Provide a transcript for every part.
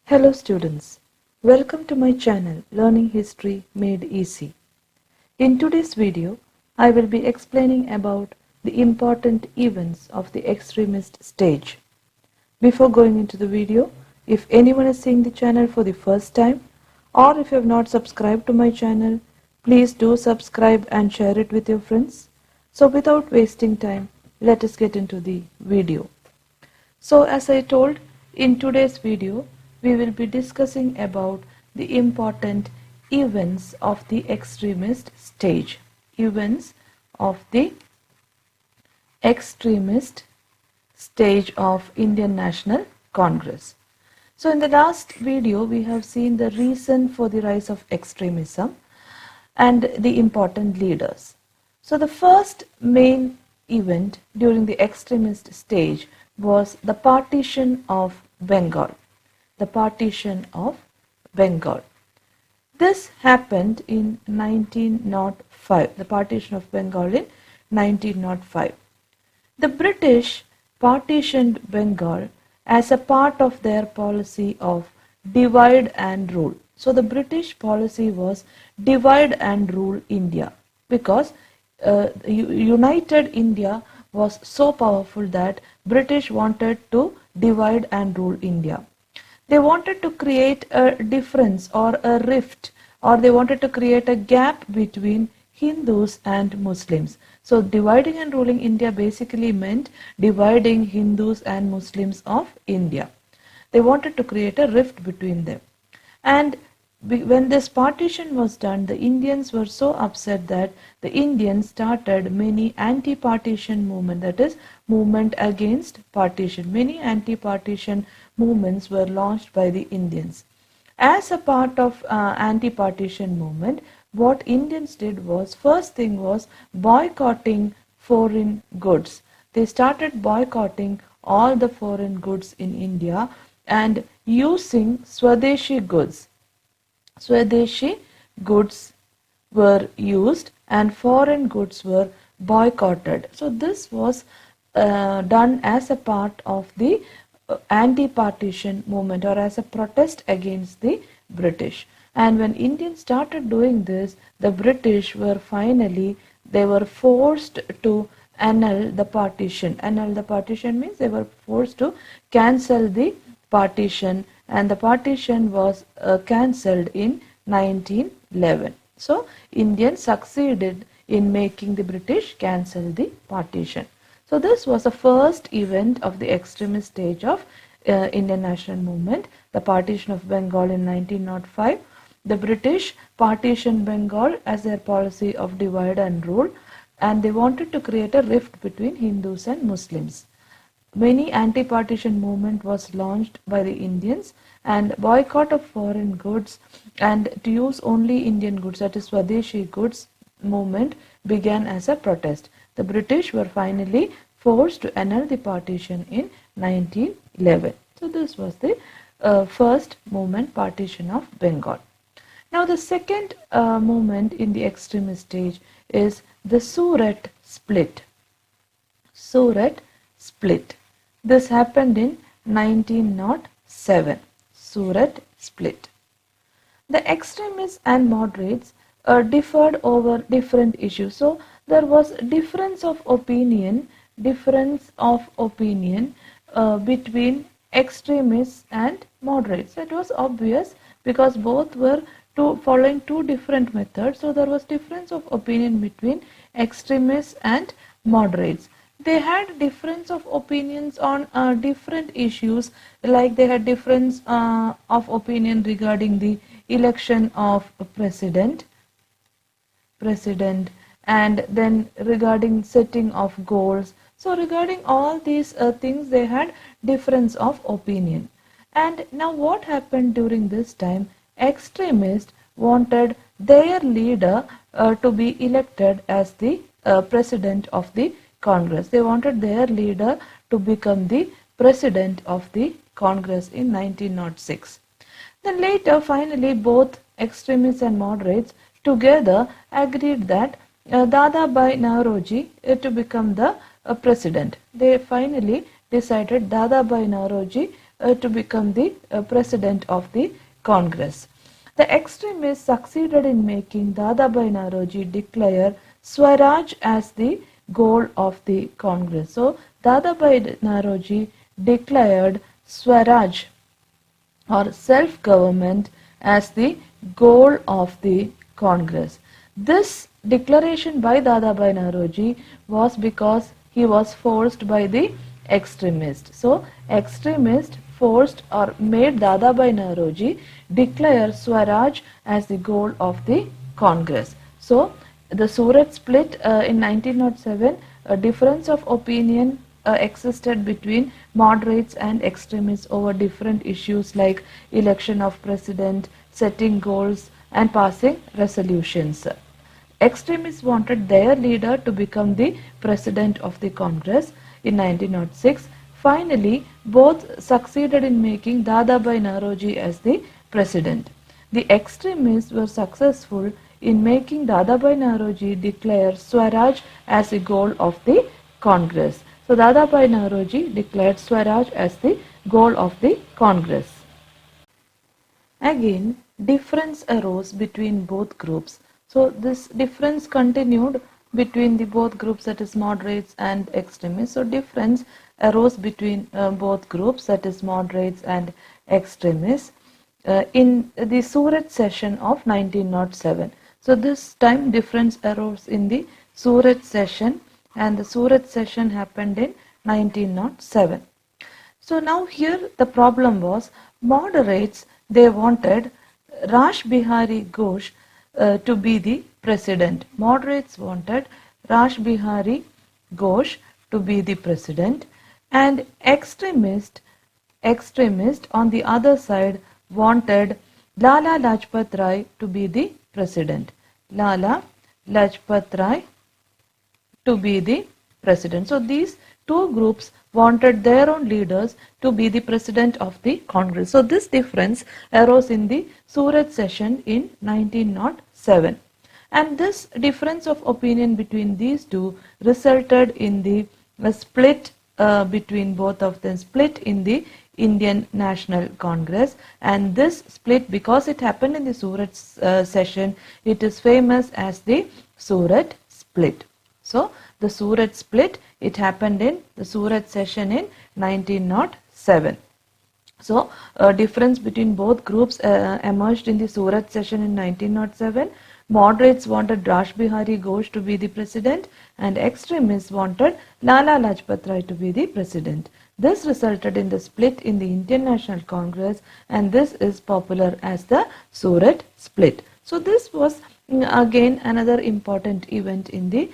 Hello students, welcome to my channel Learning History Made Easy. In today's video, I will be explaining about the important events of the extremist stage. Before going into the video, if anyone is seeing the channel for the first time or if you have not subscribed to my channel, please do subscribe and share it with your friends. So without wasting time, let us get into the video. So as I told, in today's video, we will be discussing about the important events of the extremist stage. Events of the extremist stage of Indian National Congress. So in the last video, we have seen the reason for the rise of extremism and the important leaders. So the first main event during the extremist stage was the Partition of Bengal. The Partition of Bengal. This happened in 1905, the Partition of Bengal in 1905. The British partitioned Bengal as a part of their policy of divide and rule. So the British policy was divide and rule India because united India was so powerful that British wanted to divide and rule India. They wanted to create a difference or a rift, or they wanted to create a gap between Hindus and Muslims. So dividing and ruling India basically meant dividing Hindus and Muslims of India. They wanted to create a rift between them. And when this partition was done, the Indians were so upset that the Indians started many anti-partition movement, that is, movement against partition. Many anti-partition movements were launched by the Indians. As a part of anti-partition movement, what Indians did was, first thing was boycotting foreign goods. They started boycotting all the foreign goods in India and using Swadeshi goods. Swadeshi goods were used and foreign goods were boycotted. So this was done as a part of the anti-partition movement or as a protest against the British. And when Indians started doing this, the British were they were forced to annul the partition. Annul the partition means they were forced to cancel the partition, and the partition was cancelled in 1911. So Indians succeeded in making the British cancel the partition. So this was the first event of the extremist stage of Indian national movement, the Partition of Bengal in 1905. The British partitioned Bengal as their policy of divide and rule, and they wanted to create a rift between Hindus and Muslims. Many anti-partition movement was launched by the Indians, and boycott of foreign goods and to use only Indian goods, that is Swadeshi goods movement, began as a protest. The British were finally forced to annul the partition in 1911. So this was the first movement, Partition of Bengal. Now the second movement in the extremist stage is the Surat Split. Surat Split. This happened in 1907. Surat Split. The extremists and moderates differed over different issues. So there was difference of opinion between extremists and moderates. It was obvious because both were following two different methods. So there was difference of opinion between extremists and moderates. They had difference of opinions on different issues, like they had difference of opinion regarding the election of a president, and then regarding setting of goals. So regarding all these things, they had difference of opinion. And now what happened during this time? Extremists wanted their leader to be elected as the president of the Congress. They wanted their leader to become the president of the Congress in 1906. Then later, finally, both extremists and moderates together agreed that Dadabhai Naoroji to become the president. They finally decided Dadabhai Naoroji to become the president of the Congress. The extremists succeeded in making Dadabhai Naoroji declare Swaraj as the goal of the Congress. So, Dadabhai Naoroji declared Swaraj or self-government as the goal of the Congress. This declaration by Dadabhai Naoroji was because he was forced by the extremists. So, extremists forced or made Dadabhai Naoroji declare Swaraj as the goal of the Congress. So, the Surat Split in 1907, a difference of opinion existed between moderates and extremists over different issues like election of president, setting goals and passing resolutions. Extremists wanted their leader to become the president of the Congress in 1906. Finally, both succeeded in making Dadabhai Naoroji as the president. The extremists were successful in making Dadabhai Naoroji declare Swaraj as the goal of the Congress. So, Dadabhai Naoroji declared Swaraj as the goal of the Congress. Again, difference arose between both groups. So, this difference continued between the both groups, that is moderates and extremists. So, difference arose between both groups, that is moderates and extremists, in the Surat session of 1907. So, this time difference arose in the Surat session, and the Surat session happened in 1907. So, now here the problem was moderates, they wanted Rashbihari Gosh to be the president. Moderates wanted Rashbihari Gosh to be the president, and extremist on the other side wanted Lala Lajpat Rai to be the president. Lala Lajpat Rai to be the president. So, these two groups wanted their own leaders to be the president of the Congress. So, this difference arose in the Surat session in 1907. And this difference of opinion between these two resulted in the split between both of them, split in the Indian National Congress. And this split, because it happened in the Surat session, it is famous as the Surat Split. So, the Surat Split, it happened in the Surat session in 1907. So, a difference between both groups emerged in the Surat session in 1907. Moderates wanted Rashbihari Gosh to be the president, and extremists wanted Lala Lajpat Rai to be the president. This resulted in the split in the Indian National Congress, and this is popular as the Surat Split. So, this was again another important event in the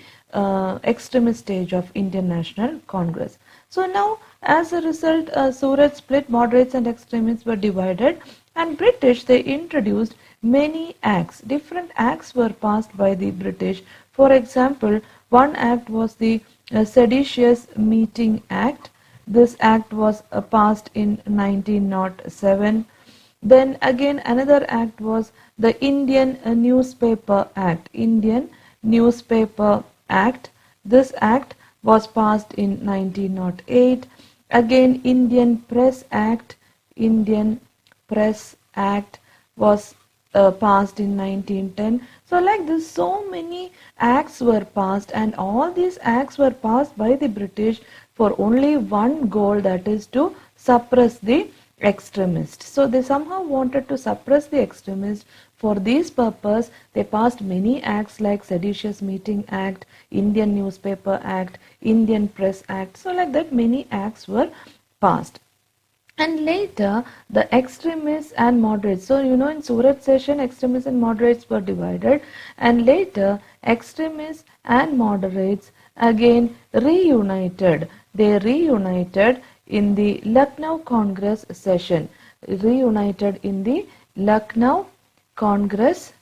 extremist stage of Indian National Congress. So, now as a result, Surat Split, moderates and extremists were divided, and British, they introduced many acts. Different acts were passed by the British. For example, one act was the Seditious Meeting Act. This act was passed in 1907. Then again another act was the Indian Newspaper Act. Indian Newspaper Act. This act was passed in 1908. Again, Indian Press Act. Indian Press Act was passed in 1910. So, like this, so many acts were passed, and all these acts were passed by the British for only one goal, that is to suppress the extremists. So, they somehow wanted to suppress the extremists. For this purpose, they passed many acts like Seditious Meeting Act, Indian Newspaper Act, Indian Press Act. So, like that, many acts were passed. And later, the extremists and moderates. So, you know, in Surat session, extremists and moderates were divided. And later, extremists and moderates again reunited. They reunited in the Lucknow Congress session. Reunited in the Lucknow Congress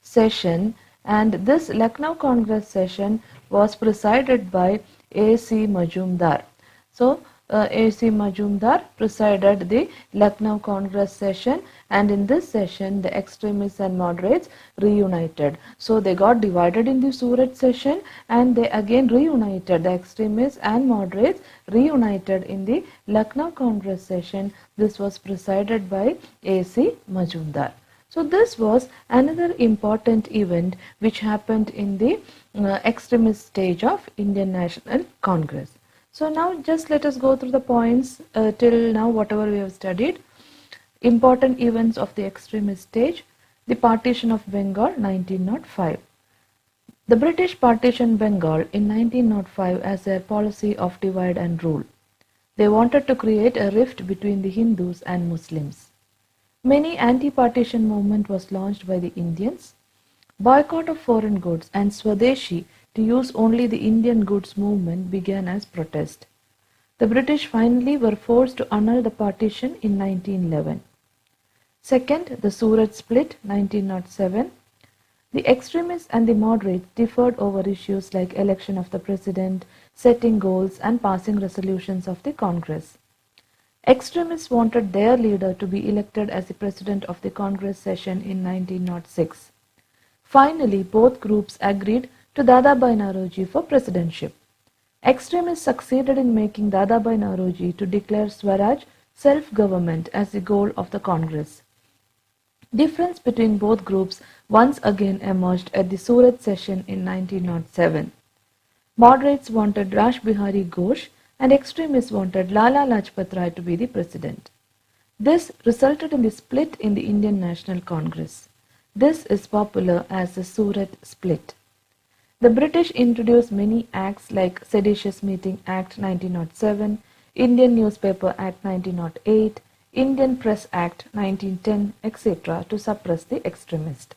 session. And this Lucknow Congress session was presided by A C Majumdar. So, C Majumdar presided the Lucknow Congress session, and in this session the extremists and moderates reunited. So they got divided in the Surat session and they again reunited. The extremists and moderates reunited in the Lucknow Congress session. This was presided by A.C. Majumdar. So this was another important event which happened in the extremist stage of Indian National Congress. So now just let us go through the points till now whatever we have studied. Important events of the extremist stage. The Partition of Bengal 1905. The British partitioned Bengal in 1905 as their policy of divide and rule. They wanted to create a rift between the Hindus and Muslims. Many anti-partition movement was launched by the Indians. Boycott of foreign goods and Swadeshi to use only the Indian goods movement began as protest. The British finally were forced to annul the partition in 1911. Second, the Surat Split 1907. The extremists and the moderates differed over issues like election of the president, setting goals and passing resolutions of the Congress. Extremists wanted their leader to be elected as the president of the Congress session in 1906. Finally, both groups agreed to Dadabhai Naoroji for presidentship. Extremists succeeded in making Dadabhai Naoroji to declare Swaraj self-government as the goal of the Congress. Difference between both groups once again emerged at the Surat session in 1907. Moderates wanted Rashbihari Gosh and extremists wanted Lala Lajpat Rai to be the president. This resulted in the split in the Indian National Congress. This is popular as the Surat Split. The British introduced many acts like Seditious Meeting Act 1907, Indian Newspaper Act 1908, Indian Press Act 1910, etc. to suppress the extremists.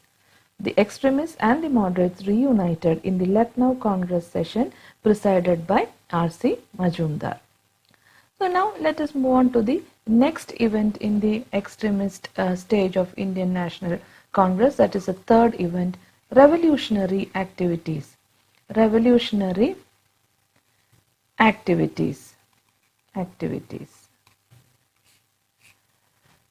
The extremists and the moderates reunited in the Lucknow Congress session presided by R.C. Majumdar. So now let us move on to the next event in the extremist stage of Indian National Congress, that is the third event, revolutionary activities. Revolutionary activities.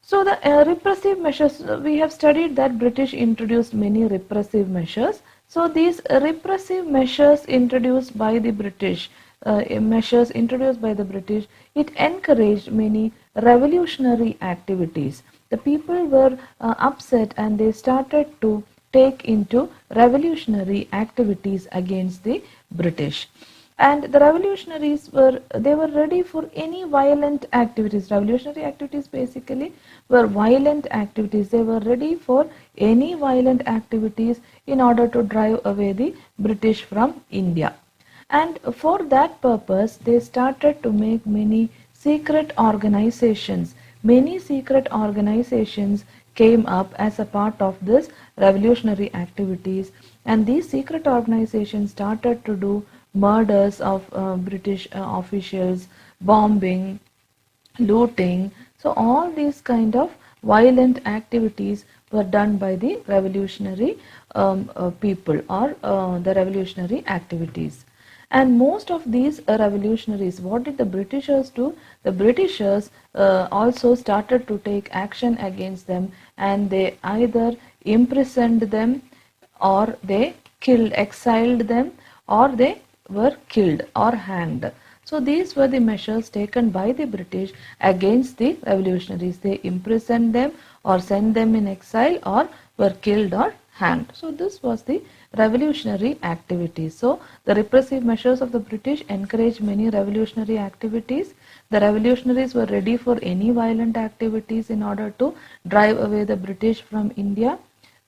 So the repressive measures, we have studied that British introduced many repressive measures. So these repressive measures introduced by the British, it encouraged many revolutionary activities. The people were upset and they started to take into revolutionary activities against the British. And the revolutionaries were ready for any violent activities. Revolutionary activities basically were violent activities. They were ready for any violent activities in order to drive away the British from India. And for that purpose, they started to make many secret organizations. Many secret organizations came up as a part of this revolutionary activities, and these secret organizations started to do murders of British officials, bombing, looting. So all these kind of violent activities were done by the revolutionary people or the revolutionary activities. And most of these revolutionaries, what did the Britishers do? The Britishers also started to take action against them, and they either imprisoned them or they exiled them, or they were killed or hanged. So these were the measures taken by the British against the revolutionaries. They imprisoned them or sent them in exile or were killed or hanged. So this was the revolutionary activities. So the repressive measures of the British encouraged many revolutionary activities. The revolutionaries were ready for any violent activities in order to drive away the British from India.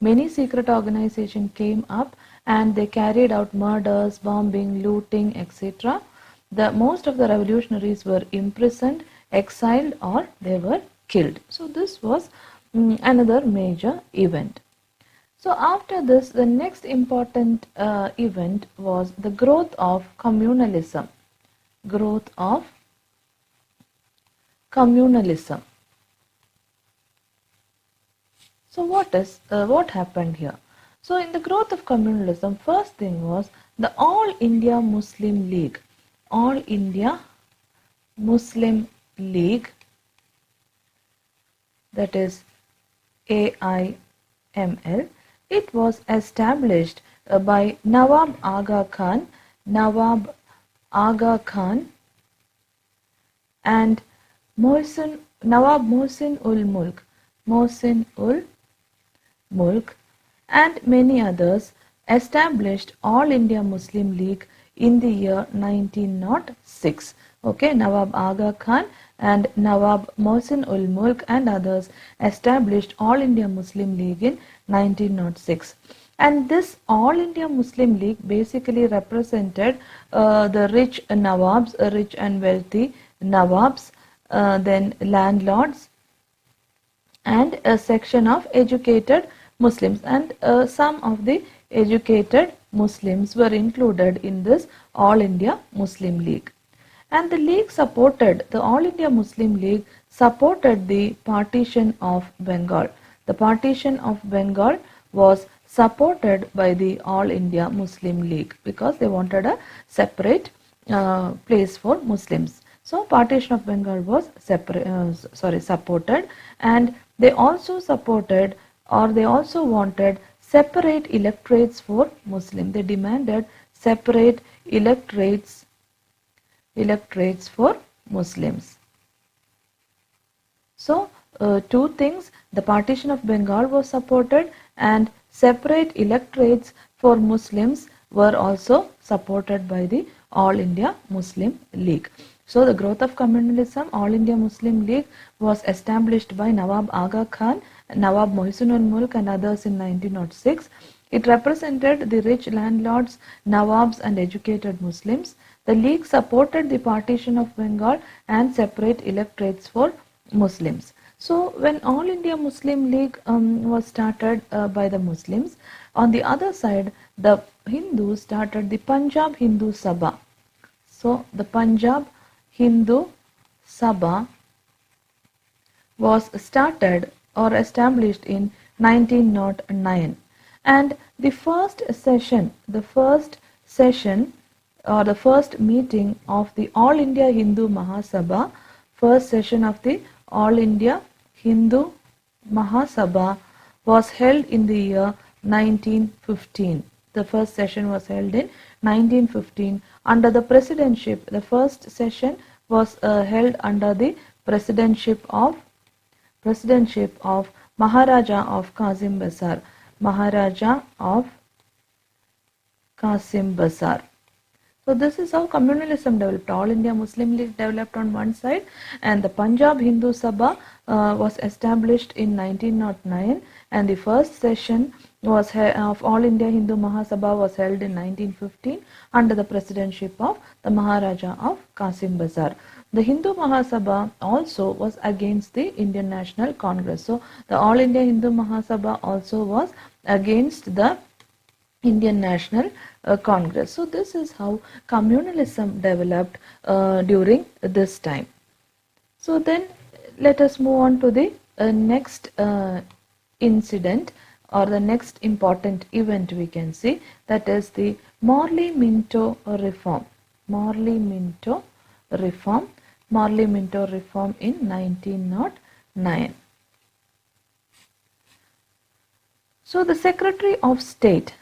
Many secret organizations came up and they carried out murders, bombing, looting, etc. Most of the revolutionaries were imprisoned, exiled, or they were killed. So this was another major event. So after this, the next important event was the growth of communalism. Growth of communalism. So what happened here? So in the growth of communalism, first thing was the All India Muslim League. All India Muslim League, that is AIML. It was established by Nawab Aga Khan, and Nawab Mohsin ul Mulk and many others established All India Muslim League in the year 1906. Okay, Nawab Aga Khan and Nawab Mohsin ul Mulk and others established All India Muslim League in 1906. And this All India Muslim League basically represented the rich Nawabs, rich and wealthy Nawabs, then landlords, and a section of educated Muslims, and some of the educated Muslims were included in this All India Muslim League. And the League supported, the All India Muslim League supported the Partition of Bengal. The Partition of Bengal was supported by the All India Muslim League because they wanted a separate place for Muslims. So Partition of Bengal was supported, and they also supported, or they also wanted, separate electorates for Muslim. They demanded separate electorates for Muslims. So two things, the Partition of Bengal was supported and separate electorates for Muslims were also supported by the All India Muslim League. So the growth of communalism, All India Muslim League was established by Nawab Aga Khan, Nawab Mohsin ul Mulk and others in 1906. It represented the rich landlords, Nawabs and educated Muslims. The League supported the Partition of Bengal and separate electorates for Muslims. So when All India Muslim League was started by the Muslims, on the other side the Hindus started the Punjab Hindu Sabha. So the Punjab Hindu Sabha was started or established in 1909, and the first session or the first meeting of the All India Hindu Maha Sabha, first session of the All India Hindu Maha Sabha was held in the year 1915. The first session was held in 1915 under the presidentship. The first session was held under the presidentship of Maharaja of Kasimbazar. Maharaja of Kasimbazar. So this is how communalism developed. All India Muslim League developed on one side, and the Punjab Hindu Sabha was established in 1909, and the first session was of All India Hindu Maha Sabha was held in 1915 under the presidency of the Maharaja of Kasimbazar. The Hindu Maha Sabha also was against the Indian National Congress. So the All India Hindu Maha Sabha also was against the Indian National Congress. So this is how communalism developed during this time. So then let us move on to the next incident, or the next important event we can see, that is the Morley Minto reform. Morley Minto reform in 1909. So the Secretary of State,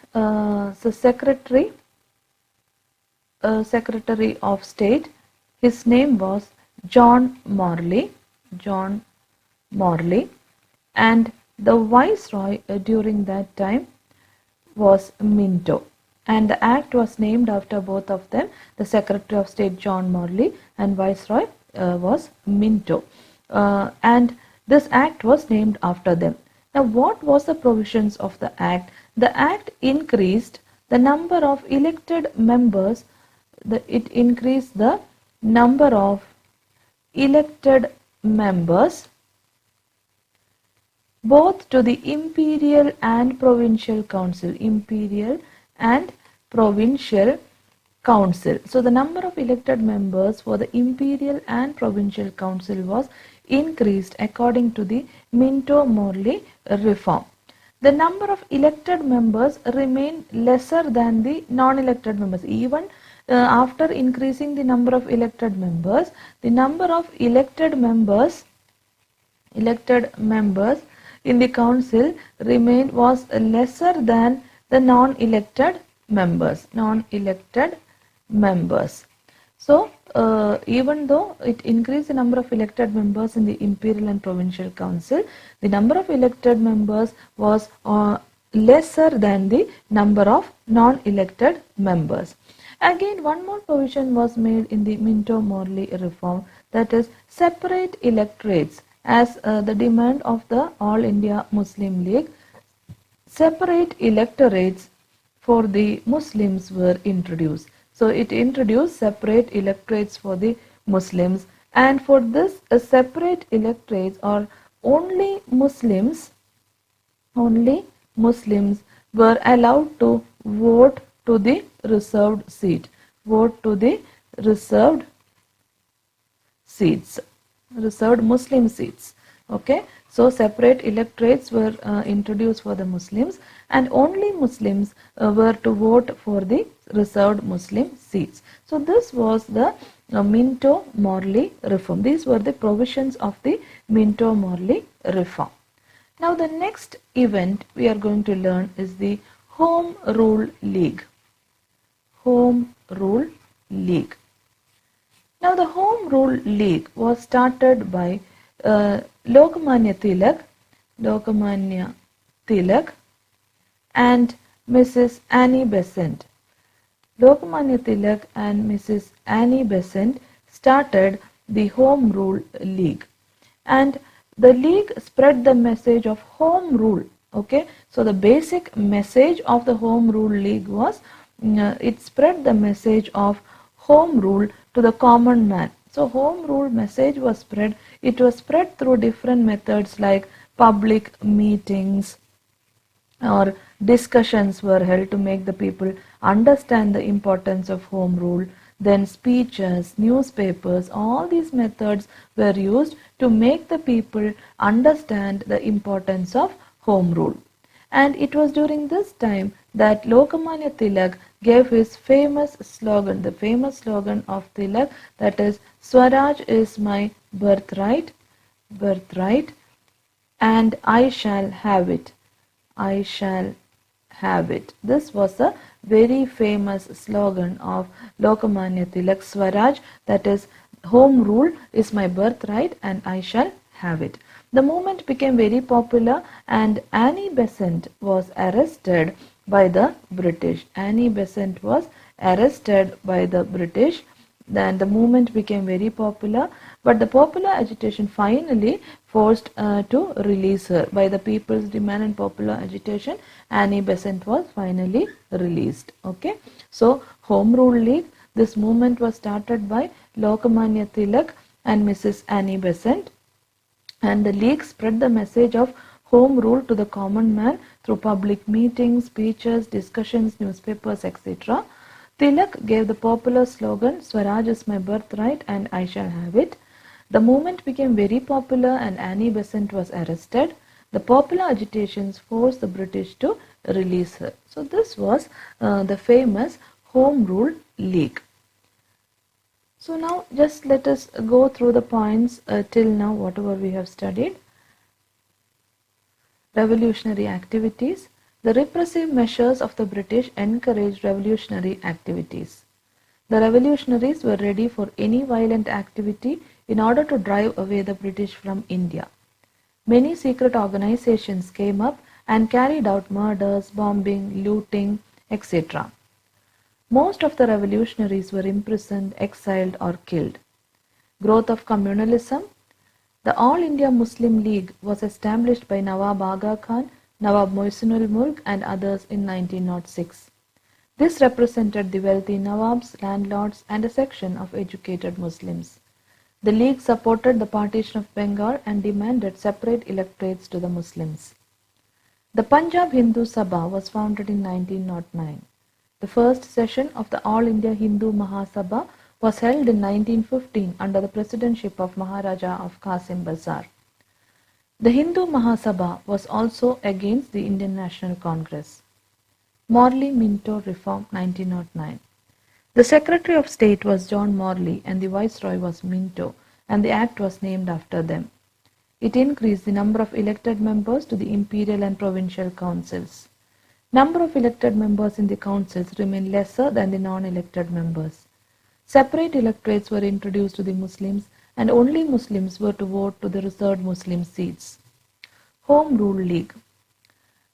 Secretary of State, his name was John Morley, and the Viceroy during that time was Minto, and the act was named after both of them. The Secretary of State John Morley and Viceroy was Minto, and this act was named after them. Now what was the provisions of the act? The act increased the number of elected members. It increased the number of elected members both to the Imperial and Provincial Council. Imperial and Provincial Council. So the number of elected members for the Imperial and Provincial Council was increased according to the Minto-Morley reform. The number of elected members remained lesser than the non-elected members. Even after increasing the number of elected members, the number of elected members in the council was lesser than the non-elected members. So, even though it increased the number of elected members in the Imperial and Provincial Council, the number of elected members was lesser than the number of non-elected members. Again, one more provision was made in the Minto-Morley reform, that is separate electorates as the demand of the All India Muslim League. Separate electorates for the Muslims were introduced. So it introduced separate electorates for the Muslims, and for this separate electorates or only Muslims were allowed to vote to the reserved seat. Reserved Muslim seats. Okay. So separate electorates were introduced for the Muslims, and only Muslims were to vote for the reserved Muslim seats. So this was the Minto-Morley reform. These were the provisions of the Minto-Morley reform. Now the next event we are going to learn is the Home Rule League. Home Rule League. Now the Home Rule League was started by Lokmanya Tilak and Mrs. Annie Besant. Lokmanya Tilak and Mrs. Annie Besant started the Home Rule League, and the league spread the message of home rule. Okay, so the basic message of the Home Rule League was it spread the message of home rule to the common man. So home rule message was spread. It was spread through different methods like public meetings or discussions were held to make the people understand the importance of home rule. Then speeches, newspapers, all these methods were used to make the people understand the importance of home rule. And it was during this time that Lokmanya Tilak gave his famous slogan, the famous slogan of Tilak, that is Swaraj is my birthright, and I shall have it. I shall have it. This was a very famous slogan of Lokmanya Tilak, Swaraj, that is home rule is my birthright and I shall have it. The movement became very popular, and Annie Besant was arrested by the British. Annie Besant was arrested by the British. Then the movement became very popular, but the popular agitation finally forced to release her. By the people's demand and popular agitation, Annie Besant was finally released. Okay, so Home Rule League, this movement was started by Lokmanya Tilak and Mrs. Annie Besant, and the league spread the message of home rule to the common man through public meetings, speeches, discussions, newspapers, etc. Tilak gave the popular slogan, Swaraj is my birthright and I shall have it. The movement became very popular and Annie Besant was arrested. The popular agitations forced the British to release her. So this was the famous Home Rule League. So now just let us go through the points till now, whatever we have studied. Revolutionary activities. The repressive measures of the British encouraged revolutionary activities. The revolutionaries were ready for any violent activity in order to drive away the British from India. Many secret organizations came up and carried out murders, bombing, looting, etc. Most of the revolutionaries were imprisoned, exiled or killed. Growth of communalism. The All India Muslim League was established by Nawab Aga Khan, Nawab Mohsin Mulk and others in 1906. This represented the wealthy Nawabs, landlords and a section of educated Muslims. The League supported the Partition of Bengal and demanded separate electorates to the Muslims. The Punjab Hindu Sabha was founded in 1909. The first session of the All India Hindu Maha Sabha was held in 1915 under the presidentship of Maharaja of Kasimbazar. The Hindu Maha Sabha was also against the Indian National Congress. Morley Minto Reform 1909. The Secretary of State was John Morley and the Viceroy was Minto, and the Act was named after them. It increased the number of elected members to the imperial and provincial councils. Number of elected members in the councils remained lesser than the non-elected members. Separate electorates were introduced to the Muslims, and only Muslims were to vote to the reserved Muslim seats. Home Rule League.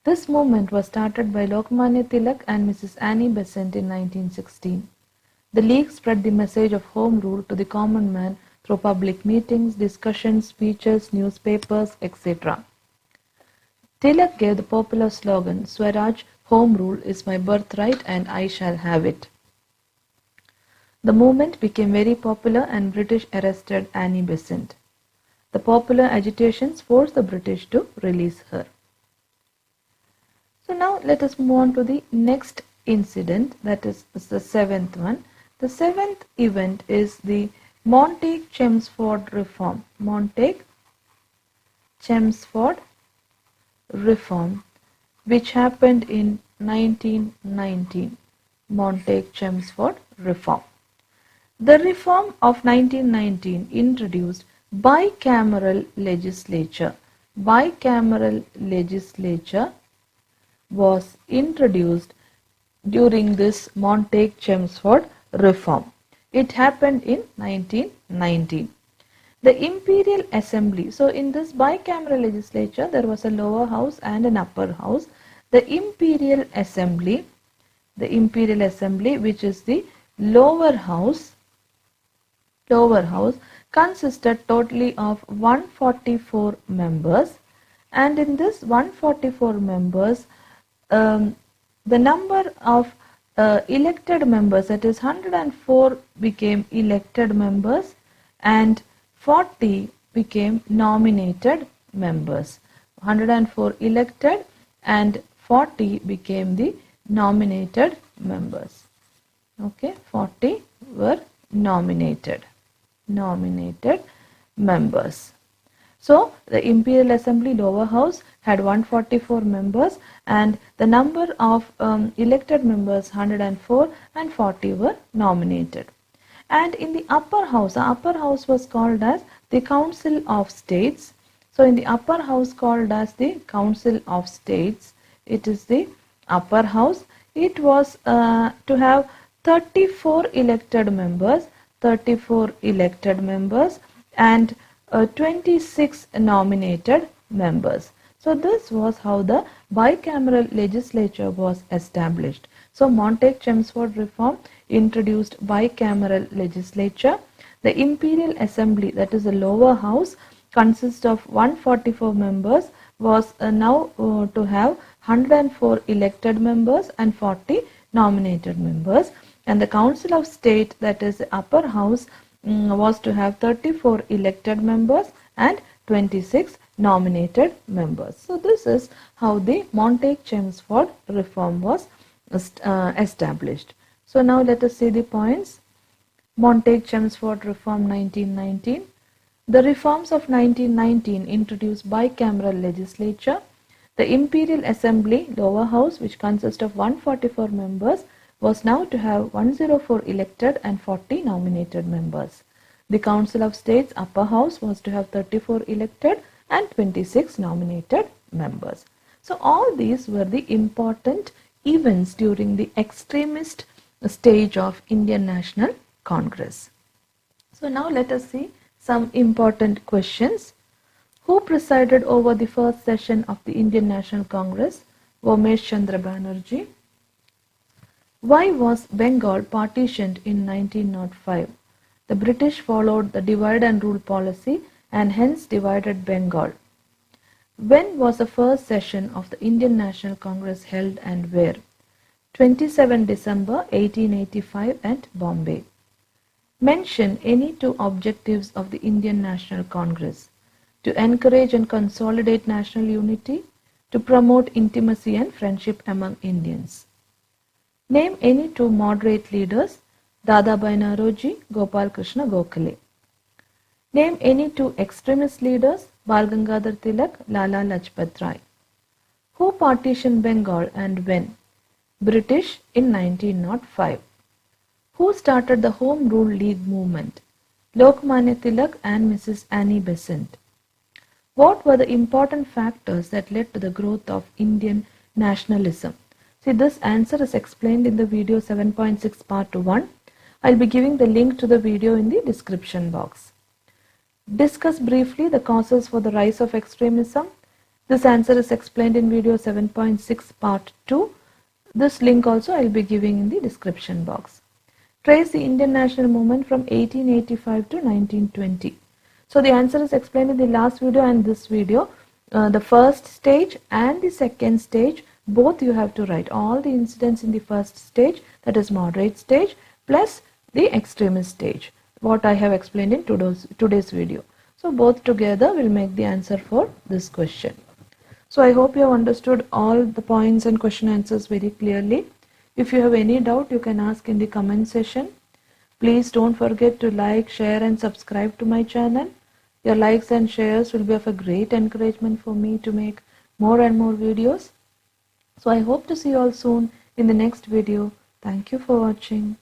This movement was started by Lokmanya Tilak and Mrs. Annie Besant in 1916. The League spread the message of home rule to the common man through public meetings, discussions, speeches, newspapers, etc. Tilak gave the popular slogan, Swaraj, home rule is my birthright and I shall have it. The movement became very popular and British arrested Annie Besant. The popular agitations forced the British to release her. So now let us move on to the next incident, that is the seventh one. The seventh event is the Montague-Chelmsford reform. Montague-Chelmsford reform, which happened in 1919. Montague-Chelmsford reform. The reform of 1919 introduced bicameral legislature. Bicameral legislature was introduced during this Montague-Chelmsford reform. It happened in 1919. The Imperial Assembly, so in this bicameral legislature there was a lower house and an upper house. The Imperial Assembly, which is the lower house, consisted totally of 144 members, and in this 144 members, the number of elected members, that is 104 became elected members and 40 became nominated members. 104 elected and 40 became the nominated members. Okay, 40 were nominated members. So the Imperial Assembly lower house had 144 members and the number of elected members 104 and 40 were nominated. And in the upper house was called as the Council of States. So in the upper house called as the Council of States, it is the upper house. It was to have 34 elected members and 26 nominated members. So this was how the bicameral legislature was established. So Montague-Chelmsford reform introduced bicameral legislature. The Imperial Assembly, that is the lower house, consists of 144 members, was now to have 104 elected members and 40 nominated members. And the Council of State, that is the upper house, was to have 34 elected members and 26 nominated members. So this is how the Montague-Chelmsford reform was established. So now let us see the points. Montague-Chelmsford reform 1919. The reforms of 1919 introduced bicameral legislature. The Imperial Assembly lower house, which consists of 144 members, was now to have 104 elected and 40 nominated members. The Council of States upper house was to have 34 elected and 26 nominated members. So all these were the important events during the extremist stage of Indian National Congress. So now let us see some important questions. Who presided over the first session of the Indian National Congress? Vomesh Chandra Banerjee. Why was Bengal partitioned in 1905? The British followed the divide and rule policy and hence divided Bengal. When was the first session of the Indian National Congress held and where? 27 December 1885 at Bombay. Mention any two objectives of the Indian National Congress: to encourage and consolidate national unity, to promote intimacy and friendship among Indians. Name any two moderate leaders: Dadabhai Naoroji, Gopal Krishna Gokhale. Name any two extremist leaders: Bal Gangadhar Tilak, Lala Lajpat Rai. Who partitioned Bengal and when? British in 1905. Who started the Home Rule League movement? Lokmanya Tilak and Mrs. Annie Besant. What were the important factors that led to the growth of Indian nationalism? See, this answer is explained in the video 7.6 part 1. I'll be giving the link to the video in the description box. Discuss briefly the causes for the rise of extremism. This answer is explained in video 7.6 part 2. This link also I'll be giving in the description box. Trace the Indian national movement from 1885 to 1920. So the answer is explained in the last video and this video. The first stage and the second stage, both you have to write all the incidents in the first stage, that is moderate stage, plus the extremist stage, what I have explained in today's video. So both together will make the answer for this question. So I hope you have understood all the points and question answers very clearly. If you have any doubt, you can ask in the comment section. Please don't forget to like, share and subscribe to my channel. Your likes and shares will be of a great encouragement for me to make more and more videos. So I hope to see you all soon in the next video. Thank you for watching.